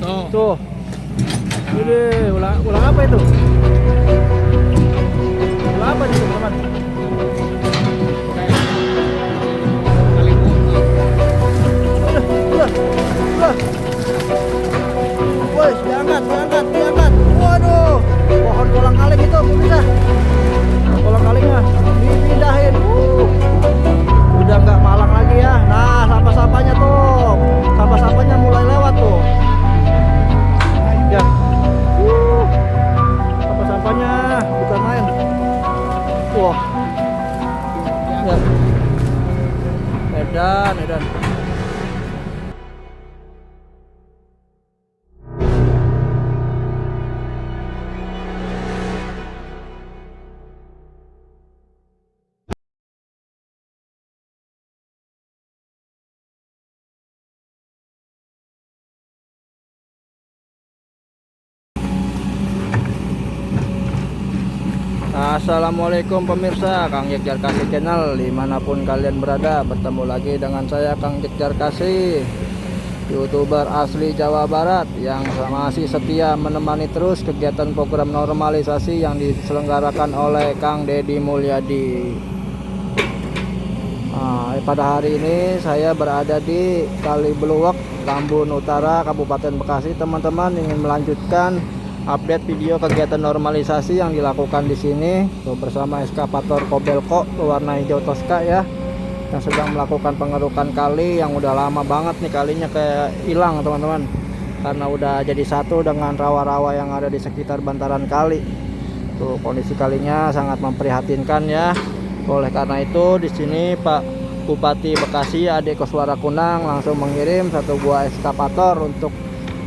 Tuh. Ini ulang apa itu? Ulang apa nih teman-teman? Udah. Woi, diangkat. Waduh, pohon kolang-kaling itu bisa. Kolang-kalingnya dipindahin. Udah nggak malang lagi ya. Nah, sampah-sampahnya tuh. Sampah-sampahnya mulai lewat tuh. Ya. Sampah-sampahnya bukan main. Wah. Ya. Edan. Assalamualaikum pemirsa Kang Yekjar Kasih channel dimanapun kalian berada. Bertemu lagi dengan saya Kang Yekjar Kasih, YouTuber asli Jawa Barat yang masih setia menemani terus kegiatan program normalisasi yang diselenggarakan oleh Kang Deddy Mulyadi. Pada hari ini saya berada di Kali Beluwek, Tambun Utara, Kabupaten Bekasi. Teman-teman ingin melanjutkan update video kegiatan normalisasi yang dilakukan di sini bersama eskavator Kobelco berwarna hijau Tosca ya, yang sedang melakukan pengerukan kali yang udah lama banget nih. Kalinya kayak hilang teman-teman, karena udah jadi satu dengan rawa-rawa yang ada di sekitar bantaran kali. Tuh kondisi kalinya sangat memprihatinkan ya. Oleh karena itu di sini Pak Bupati Bekasi Ade Koswara Kunang langsung mengirim satu buah eskavator untuk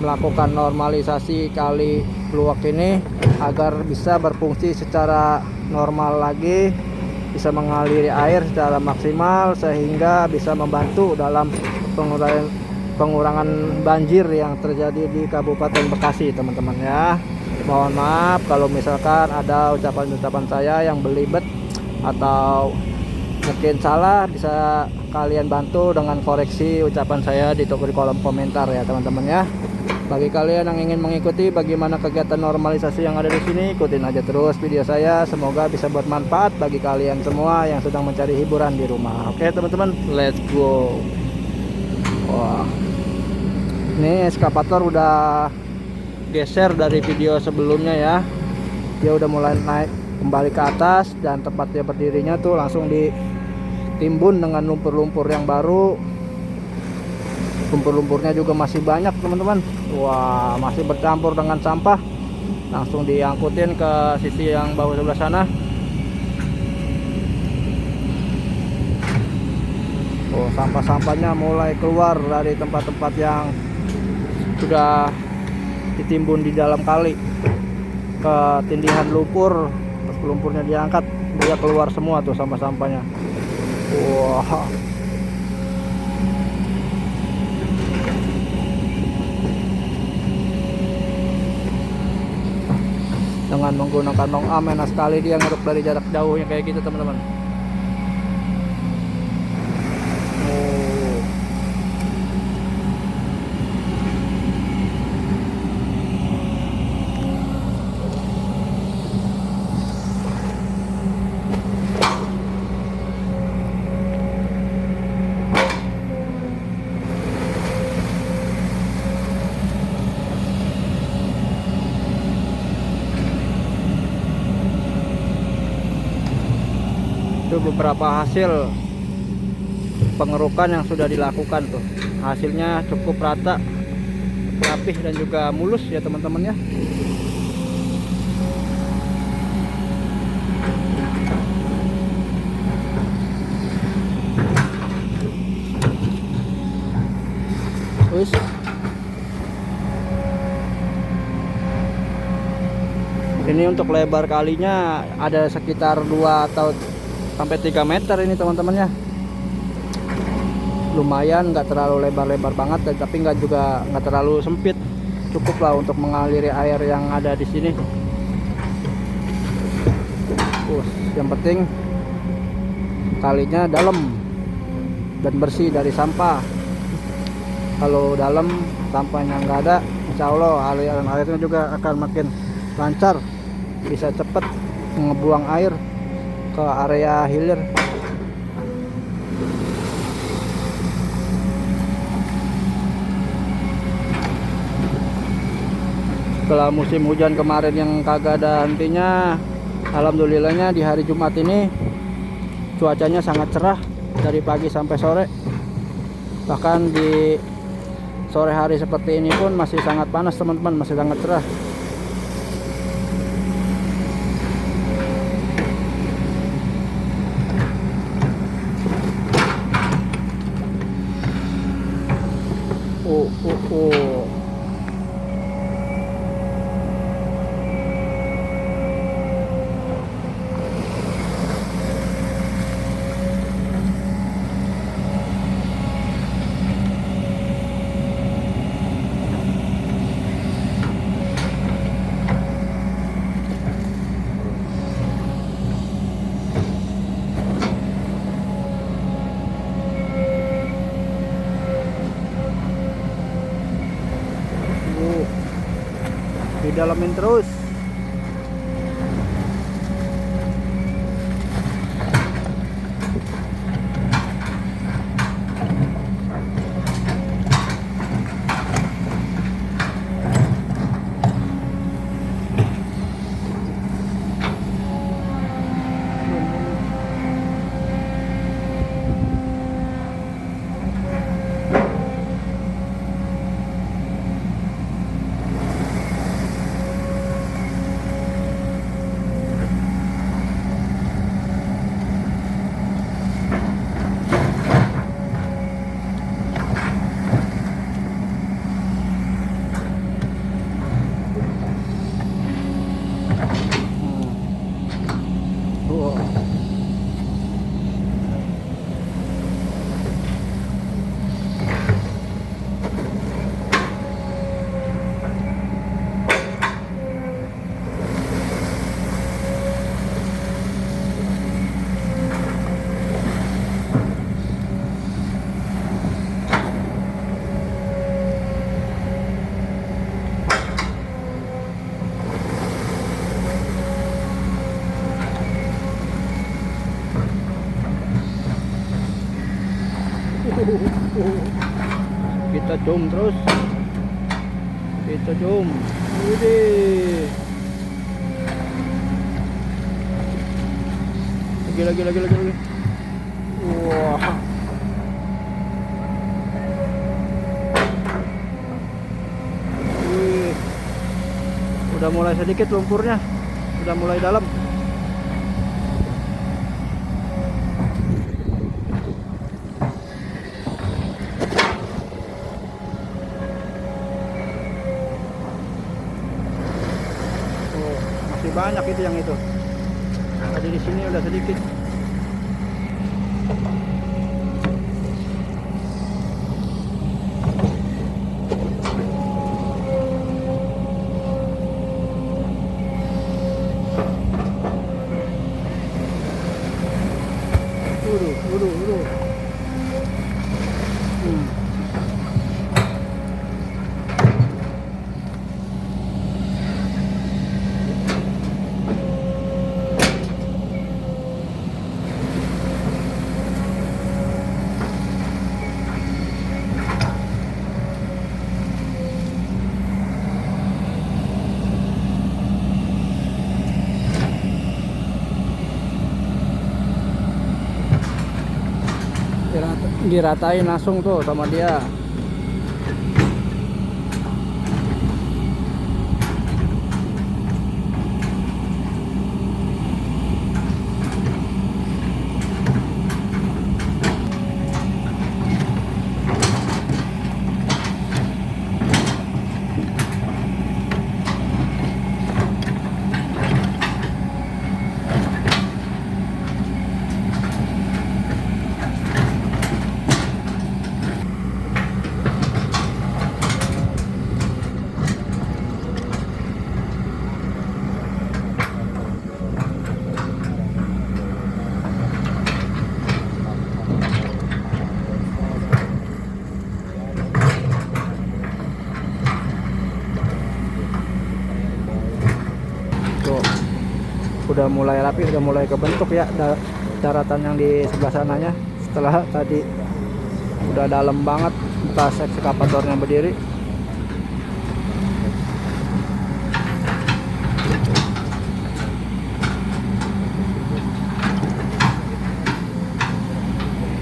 melakukan normalisasi Kali Beluwek ini agar bisa berfungsi secara normal lagi, bisa mengaliri air secara maksimal sehingga bisa membantu dalam pengurangan banjir yang terjadi di Kabupaten Bekasi teman-teman ya. Mohon maaf kalau misalkan ada ucapan-ucapan saya yang belibet atau mungkin salah, bisa kalian bantu dengan koreksi ucapan saya di kolom komentar ya teman-teman ya. Bagi kalian yang ingin mengikuti bagaimana kegiatan normalisasi yang ada di sini, ikutin aja terus video saya. Semoga bisa buat manfaat bagi kalian semua yang sedang mencari hiburan di rumah. Oke teman-teman, let's go. Wah, ini eskavator udah geser dari video sebelumnya ya. Dia udah mulai naik kembali ke atas, dan tempat dia berdirinya tuh langsung ditimbun dengan lumpur-lumpur yang baru. Lumpur-lumpurnya juga masih banyak teman-teman. Wah, masih bercampur dengan sampah. Langsung diangkutin ke sisi yang bawah sebelah sana. Oh, sampah-sampahnya mulai keluar dari tempat-tempat yang sudah ditimbun di dalam kali. Ketindihan lumpur, pas lumpurnya diangkat, dia keluar semua tuh sampah-sampahnya. Wah. Dengan menggunakan long arm enak sekali dia ngeruk dari jarak jauhnya kayak gitu teman-teman. Itu beberapa hasil pengerukan yang sudah dilakukan tuh. Hasilnya cukup rata, rapih dan juga mulus ya teman-teman ya. Terus ini untuk lebar kalinya ada sekitar 2 atau sampai 3 meter ini teman-teman ya. Lumayan, nggak terlalu lebar-lebar banget, tapi nggak terlalu sempit. Cukup lah untuk mengaliri air yang ada di sini. Yang penting kalinya dalam dan bersih dari sampah. Kalau dalam sampahnya nggak ada, insya Allah aliran airnya juga akan makin lancar, bisa cepat ngebuang air ke area hilir. Setelah musim hujan kemarin yang kagak ada hentinya, alhamdulillahnya di hari Jumat ini cuacanya sangat cerah dari pagi sampai sore. Bahkan di sore hari seperti ini pun masih sangat panas teman-teman, masih sangat cerah. Oh. Didalamin terus. Kita zoom terus, kita zoom. Widih, gila. Wah, wih, udah mulai sedikit lumpurnya, udah mulai dalam. Masih banyak itu yang itu. Tadi di sini udah sedikit. Udah. Diratain langsung tuh sama dia. udah mulai rapi, udah mulai kebentuk ya daratan yang di sebelah sananya. Setelah tadi udah dalam banget bekas ekskavatornya berdiri.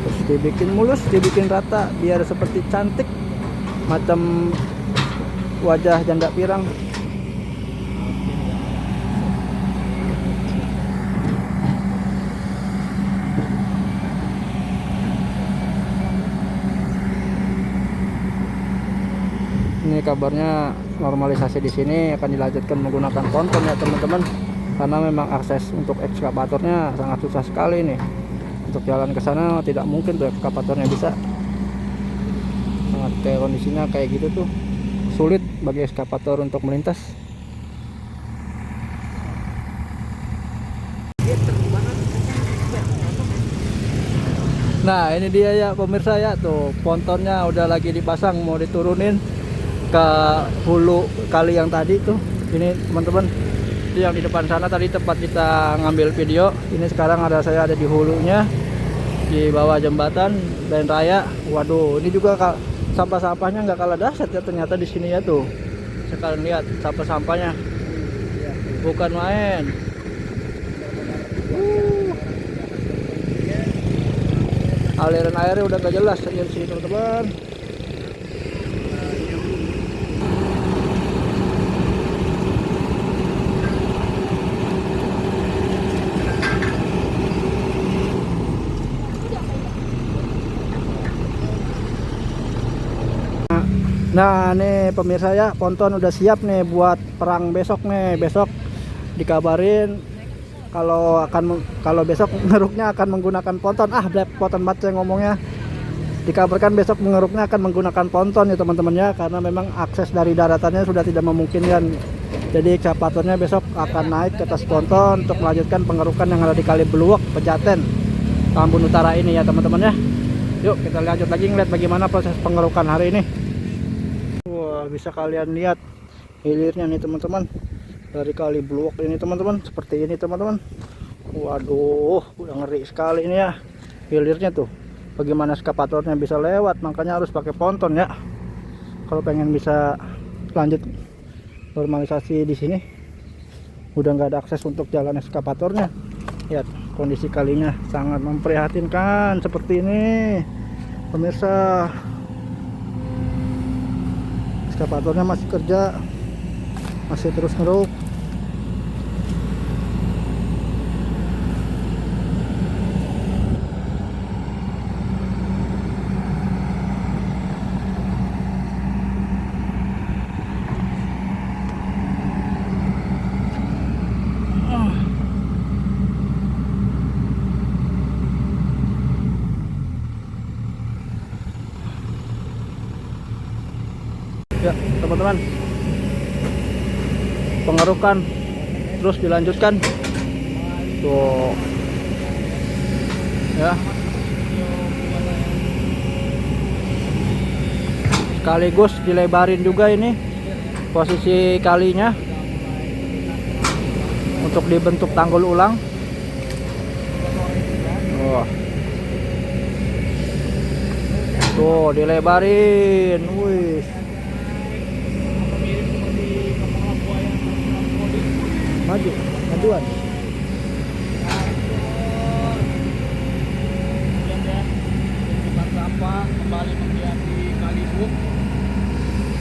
Terus dibikin mulus, dibikin rata biar seperti cantik macam wajah janda pirang. Ini kabarnya normalisasi di sini akan dilanjutkan menggunakan ponton ya teman-teman, karena memang akses untuk ekskavatornya sangat susah sekali nih. Untuk jalan ke sana tidak mungkin tuh ekskavatornya bisa. Sangat kayak kondisinya kayak gitu tuh, sulit bagi ekskavator untuk melintas. Nah ini dia ya pemirsa ya, tuh pontonnya udah lagi dipasang, mau diturunin ke hulu kali yang tadi tuh. Ini teman-teman, itu yang di depan sana tadi tempat kita ngambil video. Ini sekarang saya ada di hulunya, di bawah jembatan dan raya. Waduh, ini juga sampah-sampahnya nggak kalah dahsyat ya ternyata di sini ya tuh. Sekarang lihat sampah-sampahnya, bukan main. Aliran airnya udah gak jelas di sini teman-teman. Nah nih pemirsa ya, ponton udah siap nih buat perang besok nih. Besok dikabarin kalau besok ngeruknya akan menggunakan ponton. Ponton baca ngomongnya. Dikabarkan besok mengeruknya akan menggunakan ponton ya teman-teman ya, karena memang akses dari daratannya sudah tidak memungkinkan. Jadi ekskavatornya besok akan naik ke atas ponton untuk melanjutkan pengerukan yang ada di Kali Beluwak, Pejaten, Tambun Utara ini ya teman-teman ya. Yuk kita lanjut lagi ngeliat bagaimana proses pengerukan hari ini. Wah, bisa kalian lihat hilirnya nih teman-teman, dari Kali Beluwak ini teman-teman, seperti ini teman-teman. Waduh, udah ngeri sekali ini ya hilirnya tuh. Bagaimana ekskavatornya bisa lewat, makanya harus pakai ponton ya kalau pengen bisa lanjut normalisasi di sini. Udah nggak ada akses untuk jalan ekskavatornya. Lihat kondisi kalinya sangat memprihatinkan seperti ini pemirsa. Ekskavatornya masih kerja, masih terus ngeruk. Ya teman-teman, pengerukan terus dilanjutkan tuh ya, sekaligus dilebarin juga ini posisi kalinya untuk dibentuk tanggul ulang. Tuh dilebarin, wih. Majuan. Sampah kembali menjadi Kali Beluwak.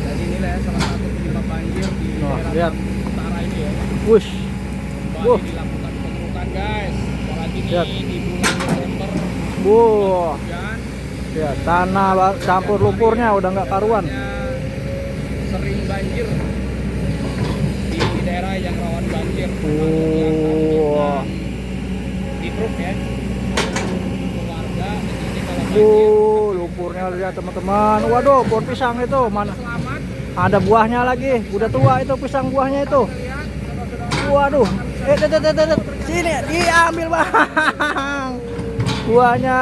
Jadi inilah ya salah satu penyebab banjir di daerah utara ini ya. Wush. Kembali dilakukan pengerukan guys. Apalagi di bulan November. Hujan. Ya, tanah campur lumpurnya udah nggak karuan. Sering banjir di daerah yang rawan banjir. Di truk ya. Warga ini kalau banjir. Lumpurnya lihat teman-teman. Waduh, pohon pisang itu mana? Selamat. Ada buahnya lagi. Udah tua itu pisang buahnya itu. Waduh. Sini diambil bang. Buahnya.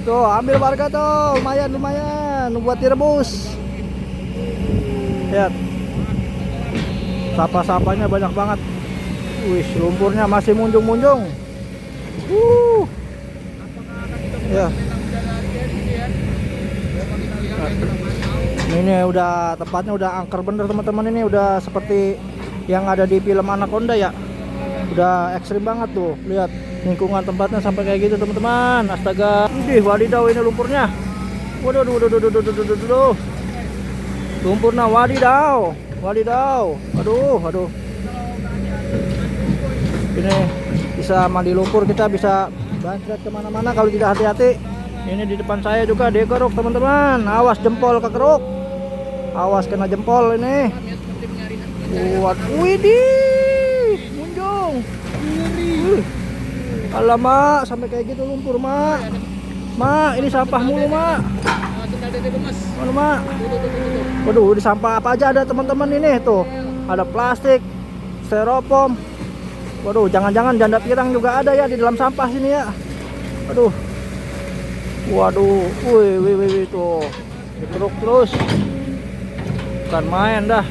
Tuh, ambil warga tuh. Lumayan buat direbus. Lihat. Sampah-sampahnya banyak banget. Wih, lumpurnya masih munjung-munjung. Ya. Ini udah tempatnya udah angker bener teman-teman, ini udah seperti yang ada di film Anaconda ya. Udah ekstrim banget tuh. Lihat lingkungan tempatnya sampai kayak gitu teman-teman. Astaga. Wih, wadidaw ini lumpurnya. Waduh, waduh. Lumpurnya wadidaw. Wadidaw. Aduh. Ini bisa mandi lumpur, kita bisa bancret kemana-mana kalau tidak hati-hati. Ini di depan saya juga dikeruk teman-teman. Awas jempol kekeruk. Awas kena jempol ini. Widih, munjung. Alamak, sampai kayak gitu lumpur, Mak. Mak, ini sampah mulu, Mak. Mana, Mak? Waduh, di sampah apa aja ada teman-teman ini tuh. Ada plastik, styrofoam. Waduh, jangan-jangan janda pirang juga ada ya di dalam sampah sini ya. Waduh. Wih tuh. Dikeruk terus. Bukan main dah.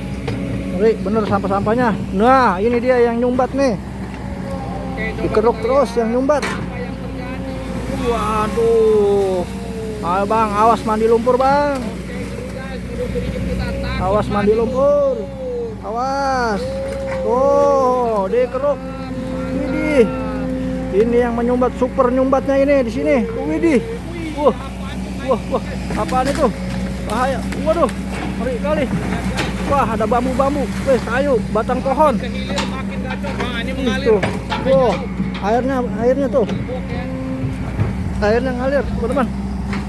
Ngeri bener sampah-sampahnya. Nah, ini dia yang nyumbat nih. Dikeruk terus yang nyumbat. Waduh. Ayo Bang, awas mandi lumpur Bang. Awas mandi lumpur. Awas. Oh, dikeruk. Widih. Ini yang menyumbat, super nyumbatnya ini di sini. Widih. Wah. Apaan itu? Bahaya. Waduh. Ngeri kali. Wah, ada bambu-bambu. Wes, ayo, batang pohon. Tuh. Oh, airnya tuh. Airnya ngalir, teman-teman.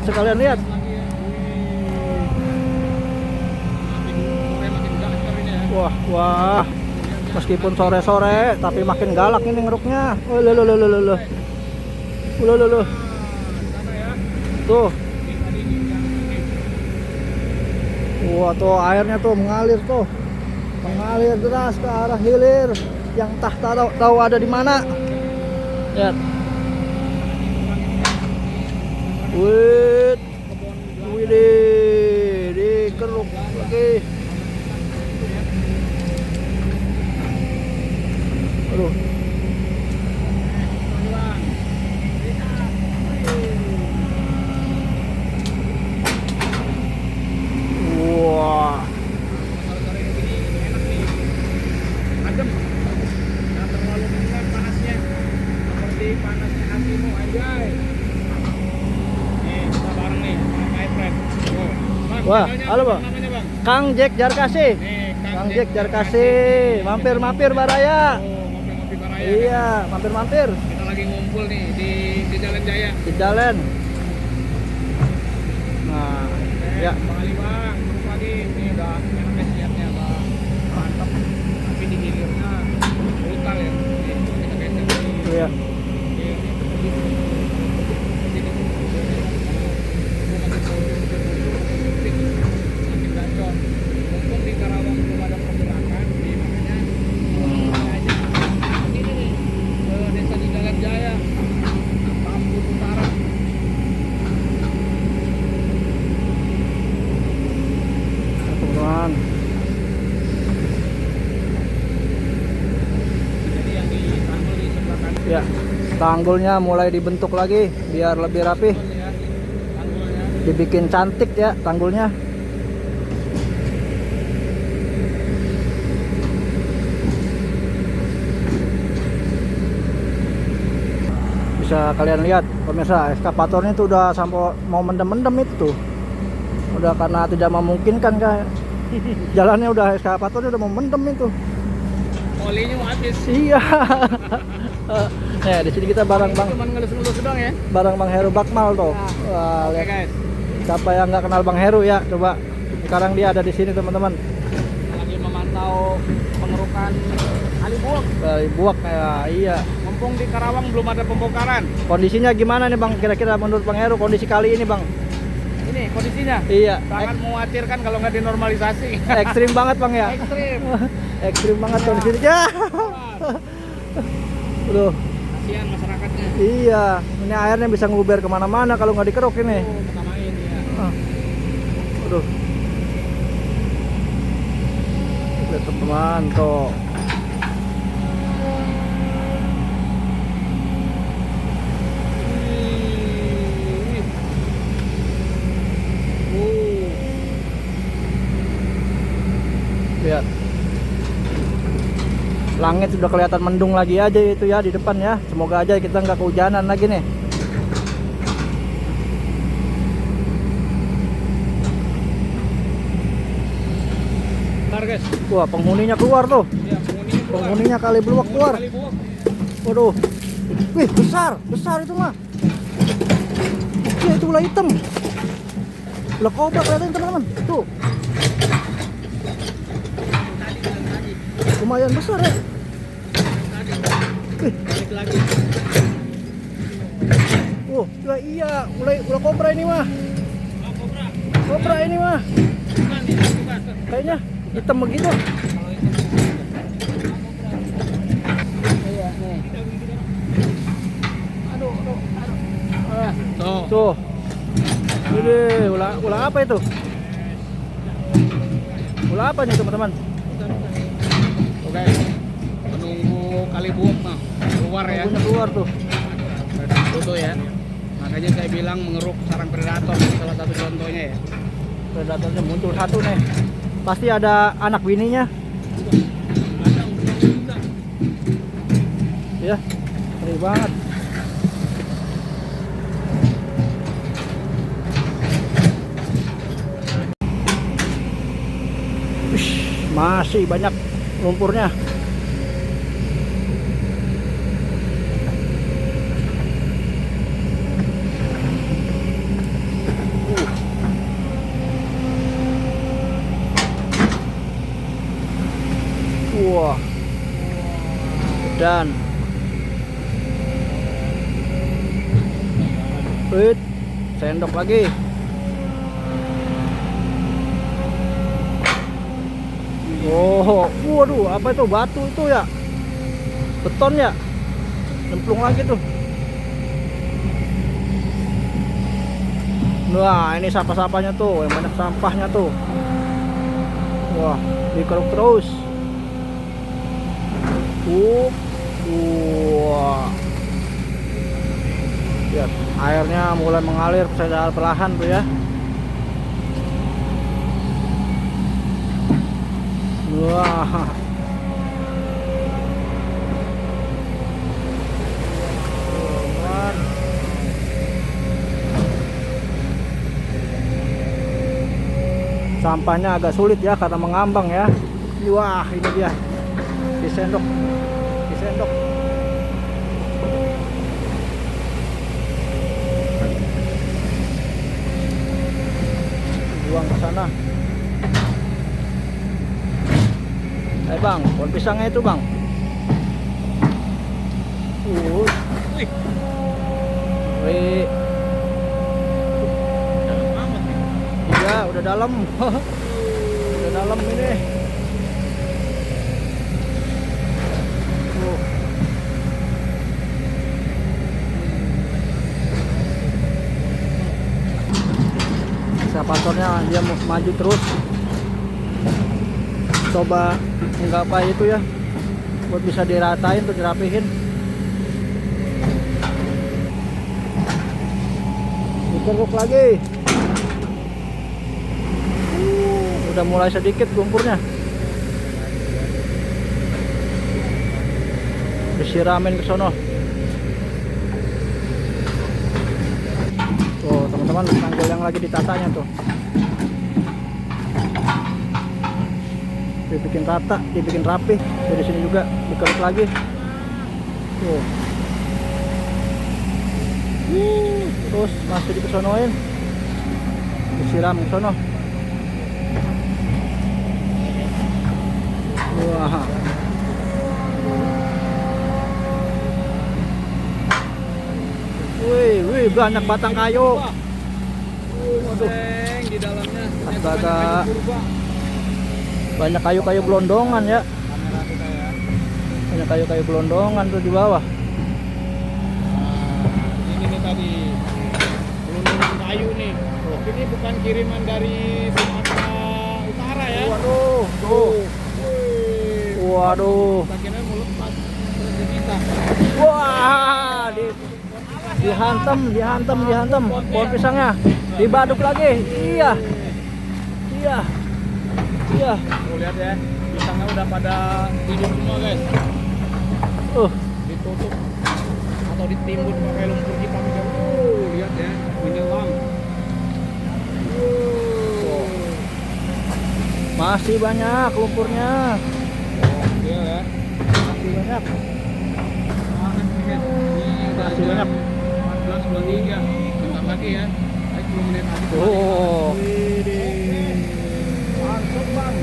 Sekalian lihat. Wah. Meskipun sore-sore, tapi makin galak ini ngeruknya. Oh, loh. Tuh. Wah, tuh airnya tuh mengalir tuh. Mengalir deras ke arah hilir yang tak tahu ada di mana. Lihat. Widih, dikeruk lagi. Aduh. Wah. Adem. Nggak terlalu kencang panasnya. Seperti panasnya hatimu anjay. Nih, kita bareng nih sama my friend. Oh. Bang, Wah, namanya halo apa Bang. namanya, Bang? Kang Jack Jarkasi. Nih, Kang Jack Jarkasi. Mampir Baraya. Oh, ngopi-ngopi Baraya. Iya, mampir. Kita lagi ngumpul nih di Jalan Jaya. Di jalan. Nah, ya. Bang Ali Bang, terus lagi ini udah enaknya siapnya Bang. Mantap. Tapi di hilirnya brutal ya. Nih, kita geser di Iya. makin gacor. Mumpung di Karawang belum ada pergerakan, di makanya aja. Ini nih ke desa di Jalan Jaya, Tambun Utara. Teman-teman. Jadi yang di tanggul di sebelah kanan Ya. Tanggulnya mulai dibentuk lagi biar lebih rapi. ya, tanggulnya. Dibikin cantik ya tanggulnya. Bisa kalian lihat pemirsa, eskavatornya itu udah sampai mau mendem-mendem itu tuh. Udah karena tidak memungkinkan kan. Jalannya udah, eskavatornya udah mau mendem itu. Olinya mau habis. Iya. Nah, di sini kita bareng Bang Cuman ngelus-ngelus doang ya. Bang Heru Bakmal tuh. Wah, Oke lihat. guys, Siapa yang nggak kenal Bang Heru ya? Coba. Sekarang dia ada di sini teman-teman. lagi memantau pengerukan kali buak. Dari Buak kayak iya. Mumpung di Karawang belum ada pembongkaran. Kondisinya gimana nih Bang? Kira-kira menurut Bang Heru kondisi kali ini Bang? Ini kondisinya Iya. sangat mengkhawatirkan kalau nggak dinormalisasi. Ekstrim banget Bang ya. Ekstrim. Ekstrim banget kondisinya. Ya. Aduh. Kasihan masyarakatnya. Iya. Ini airnya bisa nguber kemana-mana kalau nggak dikeruk ini. Oh, utamain ya. Aduh. Lihat teman-teman tuh. Lihat. Langit sudah kelihatan mendung lagi aja itu ya di depan ya. Semoga aja kita nggak kehujanan lagi nih. Bentar guys. Wah, penghuninya keluar tuh. Iya, Penghuninya kali beluak keluar. Waduh. Wih, besar itu mah. Iya, itu ular hitam. Ular kobra kelihatan teman-teman. Tuh. Lumayan besar ya. Wih. Balik lagi. Oh, iya, ular kobra ini mah. Ah, kobra. Kobra ini mah. Bukan, bukan. Kayaknya hitam begitu. Iya, nih. Aduh. Tuh. Tuh. Ini ular apa itu? Ular apa nih teman-teman? Oke. Menunggu kali buuk mah keluar ya. Punya keluar tuh. Tuh ya. Makanya saya bilang mengeruk sarang predator salah satu contohnya ya. Predatornya muncul satu nih. Pasti ada anak bininya. Ada udah. Ya, ngeri banget. Ush, masih banyak lumpurnya. Wah, dan sendok lagi. Oh, waduh, apa itu? Batu itu ya? Beton ya? Nyemplung lagi tuh. Wah, ini sampah-sampahnya tuh, yang banyak sampahnya tuh. Wah, dikeruk terus. Wah. Lihat, airnya mulai mengalir secara perlahan tuh ya. Wah. Sampahnya agak sulit ya karena mengambang ya. Wah, ini dia. Disendok. Buang ke sana. Bang, pohon pisangnya itu bang. Wih. Wih. Dalam amat nih. Iya, udah dalam. Udah dalam ini. Ekskavatornya dia maju terus. Coba nggak apa itu ya, buat bisa diratain tuh, dirapihin. Dikeruk lagi. Udah mulai sedikit lumpurnya. Disiramin ke sono. Tuh teman-teman, tanggul yang lagi ditatanya tuh. Dibikin rata, dibikin rapi. Dari sini juga dikeruk lagi. Tuh. Terus masih dikesonoin. Disiram ke sono. Wah. Wih, banyak batang kayu. Waduh, di dalamnya. Astaga. Banyak kayu-kayu gelondongan ya. Kamera kita ya. Banyak kayu-kayu gelondongan tuh di bawah. Nah, ini nih tadi gelondongan kayu nih. Tapi ini bukan kiriman dari Sumatera Utara ya. Waduh, tuh. Wih. Waduh. Bagiannya mau lepas terus kita. Wah, dihantam pohon pisangnya. Dibaduk lagi. Iya. Iya. Tuh lihat ya, pisangnya udah pada hidup semua guys. Ditutup atau ditimbun pakai lumpur hitam juga. Lihat ya, menyelam. Masih banyak lumpurnya. Oke ya. Masih banyak. Ini udah Masih banyak. 14.23. Bentar lagi ya. 10 menit lagi. Oh. Mantap bang.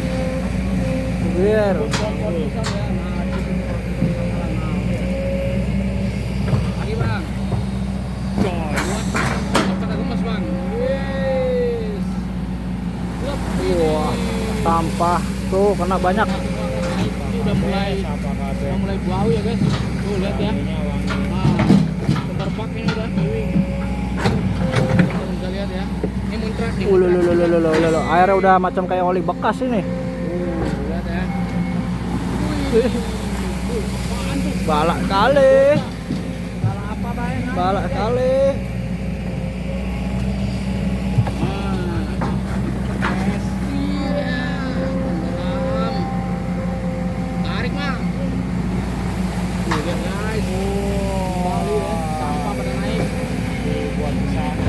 Biar. Lagi bang. Coy, kata gemes bang. Yes. Wah, sampah tuh kena banyak. Ini udah mulai bau ya guys. Tuh lihat ya. Nah, bentar pak ini udah. Bisa lihat ya. Ini muncrat nih. Lolo, airnya udah macam kayak oli bekas ini. Lihat ya. Apaan tuh? Balak kali. Salah apa tanya? Balak kali. Tarik bang. Lihat guys. Kembali ya. Sampah pada naik. Buat di sana.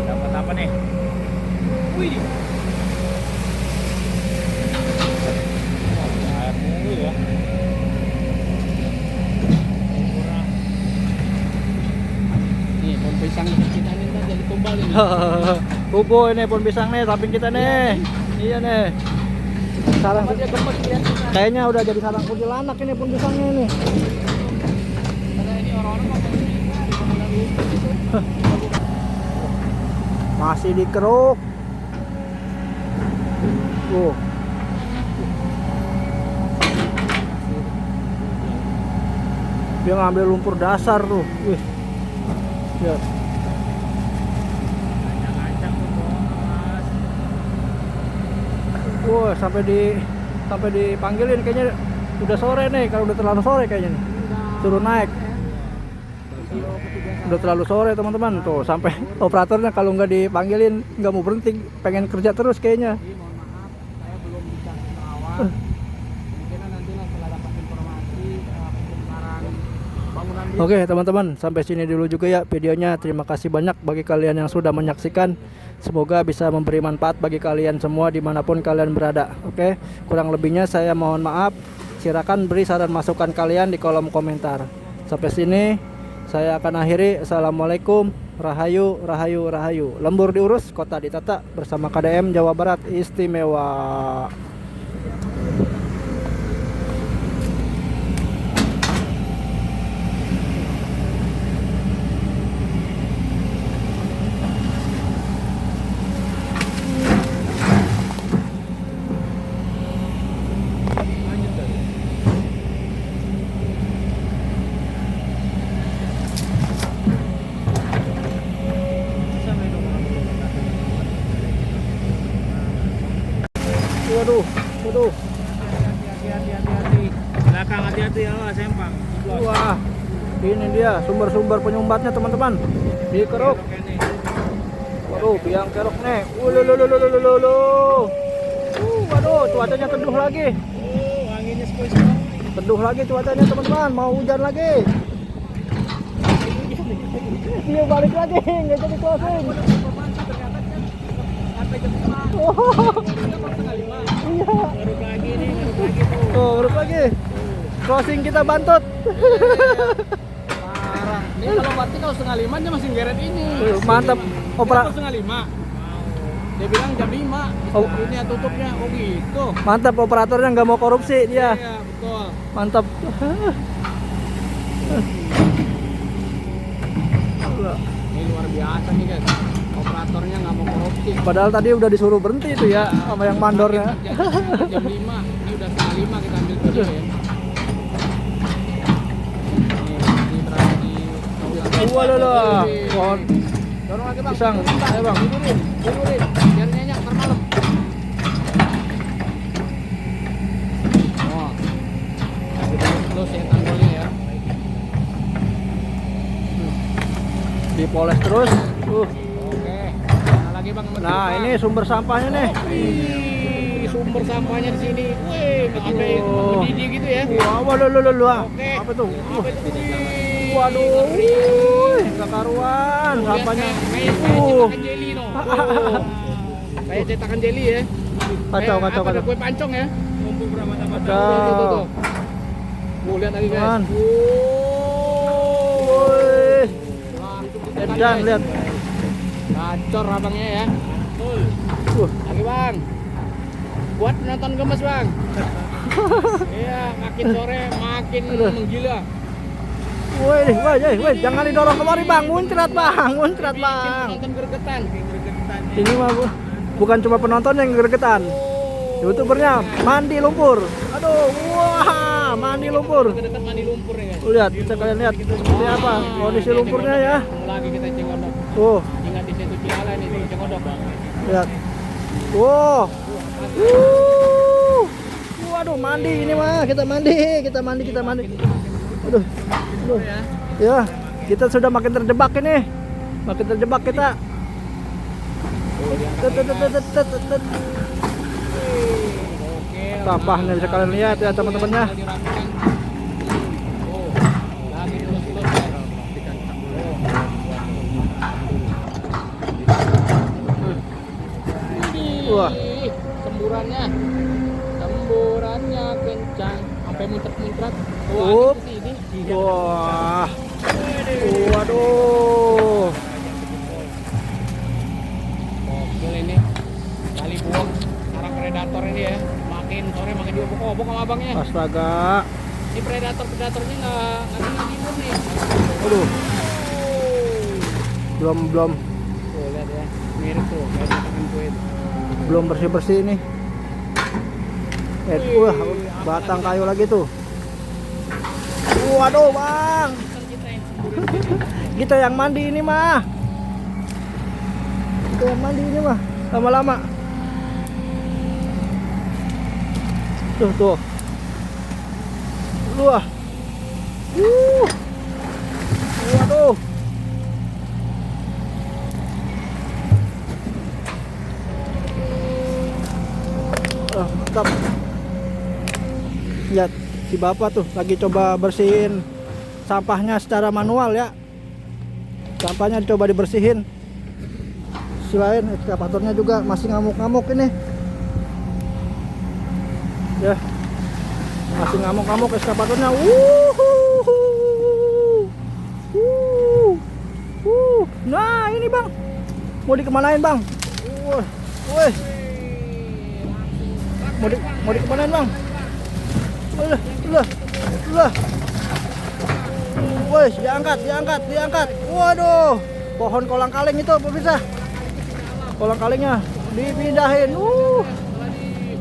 Dapat apa nih? Wih. Air mulu ya. Nih, pohon pisang kita ini ntar jadi tumbal ini. Kubu ini pun pisang nih, samping kita nih. Iya nih. Sarang Dia gemes lihat kita. kayaknya udah jadi sarang kuntilanak ini pun pisangnya ini. Karena ini orang-orang mau Masih dikeruk. Tuh. Dia ngambil lumpur dasar tuh. Wih. Lihat. ngancang tuh bos. Wah, sampai dipanggilin kayaknya udah sore nih. Kalau udah terlalu sore kayaknya nih. Suruh naik. Udah terlalu sore teman-teman. Tuh sampai operatornya kalau nggak dipanggilin nggak mau berhenti, pengen kerja terus kayaknya. Jadi mohon maaf, saya belum bisa ke Kerawang. Mungkin nanti lah setelah dapat informasi pembongkaran bangunan di Oke teman-teman, sampai sini dulu juga ya videonya. Terima kasih banyak bagi kalian yang sudah menyaksikan. Semoga bisa memberi manfaat bagi kalian semua dimanapun kalian berada. Oke, kurang lebihnya saya mohon maaf. Silakan beri saran masukan kalian di kolom komentar. Sampai sini saya akan akhiri. Assalamualaikum, rahayu, rahayu, rahayu. Lembur diurus, kota ditata bersama KDM Jawa Barat Istimewa. Waduh, waduh. hati-hati. Belakang hati-hati ya, sempang. Wah, ini dia sumber-sumber penyumbatnya teman-teman. Dikeruk. Waduh, biang kerok nih. Waduh, cuacanya teduh lagi. Anginnya sepoi-sepoi. Teduh lagi cuacanya teman-teman. Mau hujan lagi. Dia balik lagi, nggak jadi closing. Iya. Ngeruk lagi nih, ngeruk lagi tuh. Tuh, urut lagi. Closing kita bantut. Parah. Ini kalau berarti kalau setengah 5 dia masih ngeret ini. Mantap. Kalau setengah 5. Dia bilang jam 5. Oh. Ini ya tutupnya. Oh gitu. Mantap, operatornya nggak mau korupsi dia. Iya, betul. Mantap. Ini luar biasa nih guys. Operatornya nggak mau korupsi. Padahal tadi udah disuruh berhenti itu ya sama yang mandornya. Jam 5. Ini udah setengah 5 kita ambil video ya. Ini berada di Waduh, pohon dorong lagi bang. pisang. Ayo bang. Tidurin. Biar nyenyak ntar malam. Oh. Kita terus ya tanggulnya ya. Dipoles terus. Oke. Nah, lagi Bang. Nah, ini sumber sampahnya nih. Wih, sumber sampahnya di sini. Wih, sampai mendidih gitu ya. Wah, waduh, Oke. apa tuh? Apa itu? Wih, Waduh, ngeri. nggak karuan Lihat, sampahnya. kayak cetakan jeli no. Oh. Kayak cetakan jeli ya. Kacau. Ada kue pancong ya. Numpuk berapa tambah. Kacau. Tuh. Lihat lagi guys. Man. Woi. Wih, dan lihat. Gacor abangnya ya. Uh, Lagi Bang. Buat penonton gemes Bang. Iya, makin sore makin menggila. woi, jangan didorong kemari bang, muncrat bang. Penonton gregetan. Ini mah bukan cuma penonton yang gregetan, youtubernya mandi lumpur. Aduh, wah, mandi lumpur. Dekat mandi lumpur ya guys. Lihat, bisa kalian lihat seperti apa kondisi lumpurnya ya. Lagi kita cengodok. Oh, Ingat di situ Cialan itu cengodok Bang. lihat. Wow. Waduh, mandi ini mah, kita mandi. Aduh. Ya, kita sudah makin terjebak ini. Makin terjebak kita. Oke. Sampahnya bisa kalian lihat ya teman-temannya. Oh, lagi terus Wah. Semburannya kencang sampai muncrat-muncrat. Up. Ini. Wah. Waduh. Oke ini. Kali buang sarang predator ini ya. Makin sore makin diobok-obok sama abangnya. Astaga. Ini predatornya nggak tidur nih. Aduh. Belum Tuh lihat ya. Mirip tuh kayak cetakan kue itu. belum bersih ini. Wah, batang kayu lagi tuh. Waduh, Bang. Kita yang mandi ini mah. Lama-lama. Tuh. Wah. Waduh. Mantap. Lihat si bapak tuh lagi coba bersihin sampahnya secara manual ya. Sampahnya dicoba dibersihin. Selain ekskavatornya juga masih ngamuk-ngamuk ini. Ya. Masih ngamuk-ngamuk ekskavatornya. Nah, ini Bang. Mau dikemanain, Bang? Woi. Mau dikemanain Bang? Lah. Woi, diangkat. Waduh, pohon kolang kaling itu pemirsa. Kolang kalingnya dipindahin.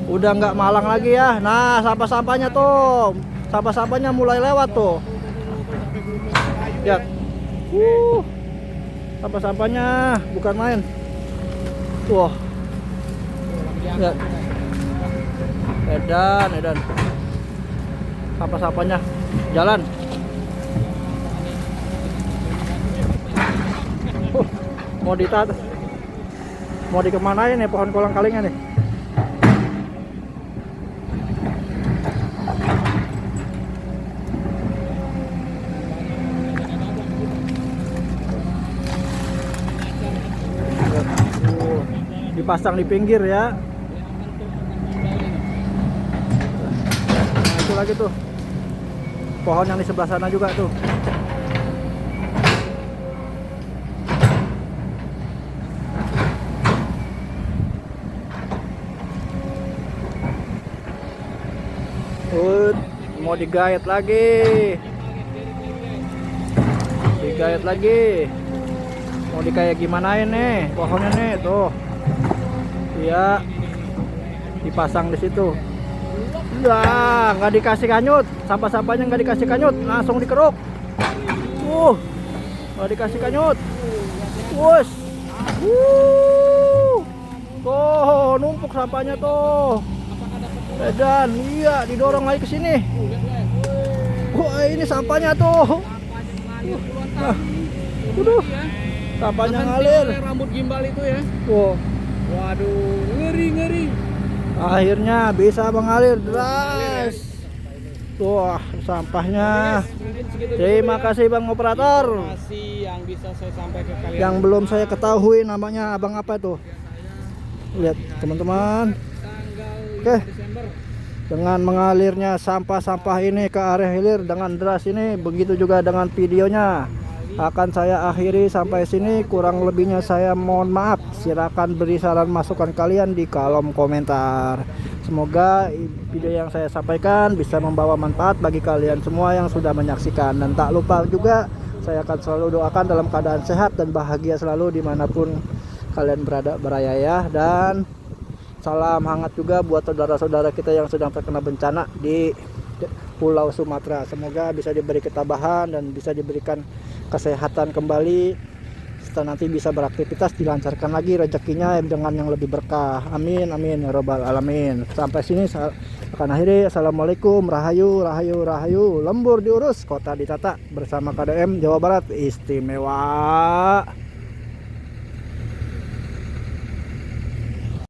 Udah nggak malang lagi ya. Nah, sampah-sampahnya tuh. Sampah-sampahnya mulai lewat tuh. Lihat. Sampah-sampahnya bukan main. Wah. Lihat. Edan. Sampah-sampahnya jalan. Mau dikemanain nih pohon kolang kalingnya nih? Dipasang di pinggir ya. Nah, itu lagi tuh pohon yang di sebelah sana juga tuh. Mau digayat lagi. Mau dikayak gimanain nih pohonnya nih tuh. Iya. Dipasang di situ. Udah, nggak dikasih kanyut. Sampah-sampahnya nggak dikasih kanyut, langsung dikeruk. Nggak dikasih kanyut. Wush. Tuh, numpuk sampahnya tuh. Dan iya didorong lagi ke sini. Wah, ini sampahnya tuh. Waduh, Ya. sampahnya Terhenti ngalir. oleh rambut gimbal itu ya. Wow, Waduh, ngeri. akhirnya bisa mengalir deras. Wah, sampahnya. Mungkin segitu dulu Terima ya. kasih Bang Operator. Informasi yang bisa saya sampaikan ke kalian. Yang belum saya ketahui namanya abang apa itu. Lihat teman-teman. Tanggal 5 Oke. Desember. Dengan mengalirnya sampah-sampah ini ke area hilir dengan deras ini, begitu juga dengan videonya. Akan saya akhiri sampai sini, kurang lebihnya saya mohon maaf. Silakan beri saran masukan kalian di kolom komentar. Semoga video yang saya sampaikan bisa membawa manfaat bagi kalian semua yang sudah menyaksikan. Dan tak lupa juga, saya akan selalu doakan dalam keadaan sehat dan bahagia selalu dimanapun kalian berada ya. Dan salam hangat juga buat saudara-saudara kita yang sedang terkena bencana di Pulau Sumatera. Semoga bisa diberi ketabahan dan bisa diberikan kesehatan kembali, serta nanti bisa beraktivitas, dilancarkan lagi rezekinya dengan yang lebih berkah. Amin amin ya robbal alamin. Sampai sini saya akan akhiri. Assalamualaikum, rahayu rahayu rahayu. Lembur diurus, kota ditata bersama KDM Jawa Barat Istimewa.